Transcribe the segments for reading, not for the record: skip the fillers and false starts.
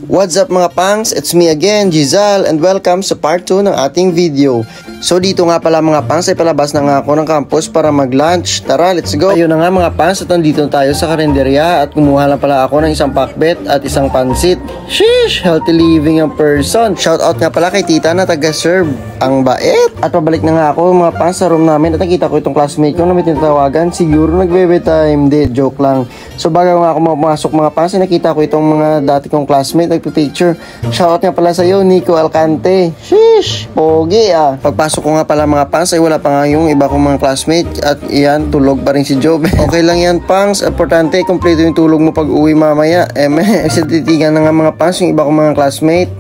What's up mga pangs? It's me again, Gisal, and welcome sa part 2 ng ating video. So dito nga pala mga pangs ay palabas na nga ako ng campus para mag-lunch. Tara, let's go! Ayun na nga mga pangs at nandito tayo sa karinderya at kumuha lang pala ako ng isang pakbet at isang pansit. Sheesh! Healthy living ang person. Shoutout nga pala kay tita na taga-serve. Ang bait! At pabalik na nga ako mga pangs sa room namin at nakita ko itong classmate ko na may tinatawagan. Siguro nagbe-bedtime. Hindi, joke lang. So bago nga ako pumasok mga pangs ay nakita ko itong mga dati kong classmate nagpipicture. Shoutout nga pala sa iyo, Nico Alcante. Sheesh! Pogi ah! Pagpasok ko nga pala mga pangs ay wala pa nga yung iba kong mga classmate at iyan, tulog pa rin si Job. Okay lang yan pangs, importante kompleto yung tulog mo pag uwi mamaya. Kasi titigan na nga mga pangs yung iba kong mga classmate.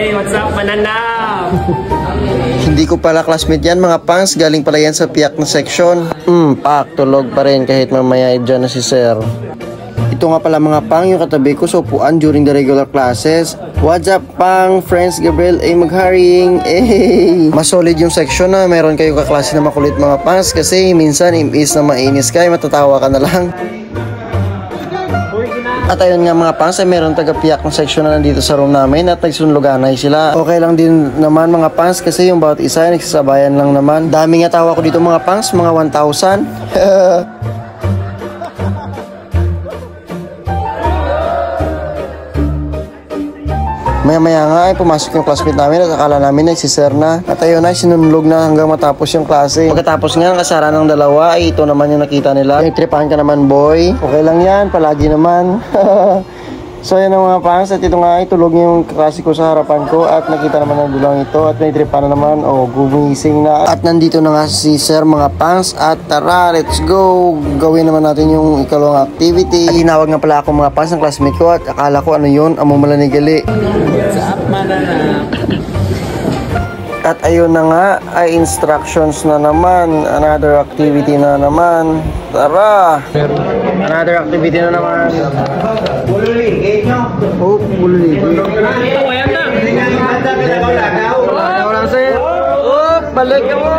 Hey, what's up, banana? Hindi ko pala classmate yan mga pangs, galing pala yan sa piyak na section. Pak, tulog pa rin kahit mamaya dyan na si sir. Ito nga pala mga pang yung katabi ko sa upuan during the regular classes. What's up pang? Friends Gabriel ay magharing. Mas solid yung section na meron kayo kaklase na makulit mga pangs kasi minsan imbis na mainis ka ay matatawa ka na lang. At ayun nga mga pangs ay meron taga-piyak ng section na nandito sa room namin at nagsunluganay sila. Okay lang din naman mga pangs kasi yung bawat isa ay nagsasabayan lang naman. Dami nga tawa ko dito mga pangs, mga 1,000. Maya-maya nga ay pumasok yung classmate namin at akala namin ay si sir na. At ayun ay sinunlog na hanggang matapos yung klase. Pagkatapos nga ang kasara ng dalawa ay ito naman yung nakita nila. Nagtripahan ka naman boy. Okay lang yan, palagi naman. So yan ang mga pangs at ito nga ay tulog yung klase ko sa harapan ko at nakita naman ang dulang ito at may tripa na naman gumising na. At nandito na nga si sir mga pangs at tara let's go, gawin naman natin yung ikalawang activity. At tinawag nga pala ako mga pangs ng classmate ko at akala ko ano yun, amumalanig-gali. What's up, banana? At ayun na nga ay instructions na naman, another activity na naman. Tara! Another activity na naman. Bululigay nyo. Oh, bululigay. Lagaw lang sa'yo. Oh, balik ka mo.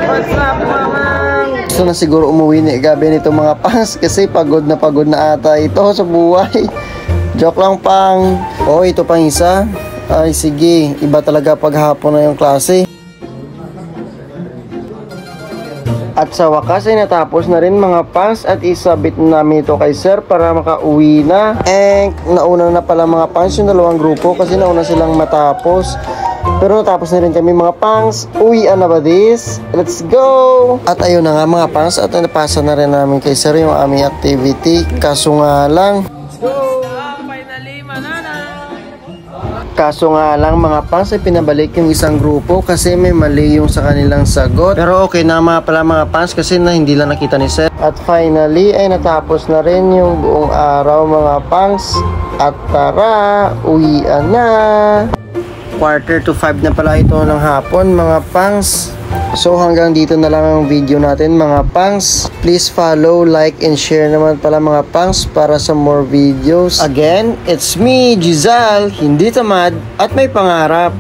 What's up, mamang? Gusto na siguro umuwi ni Gabi nito mga pangs kasi pagod na ata ito sa buhay. Joke lang pang. Oh, ito pang isa. Ay sige, iba talaga paghapon na yung klase. At sa wakas ay natapos na rin mga pangs at isabit namin ito kay sir para makauwi na. Nauna na pala mga pangs yung dalawang grupo kasi nauna silang matapos. Pero natapos na rin kami mga pangs. Uwian na ba this? Let's go! At ayun na nga mga pangs at napasa na rin namin kay sir yung aming activity. Kaso nga lang mga pangs ay pinabalik yung isang grupo kasi may mali yung sa kanilang sagot. Pero okay na pala mga pangs kasi hindi lang nakita ni sir. At finally ay natapos na rin yung buong araw mga pangs. At tara, uwian na. 4:45 na pala ito ng hapon mga pangs. So hanggang dito na lang ang video natin mga pangs. Please follow, like, and share naman pala mga pangs para sa more videos. Again, it's me, Gisal, hindi tamad at may pangarap.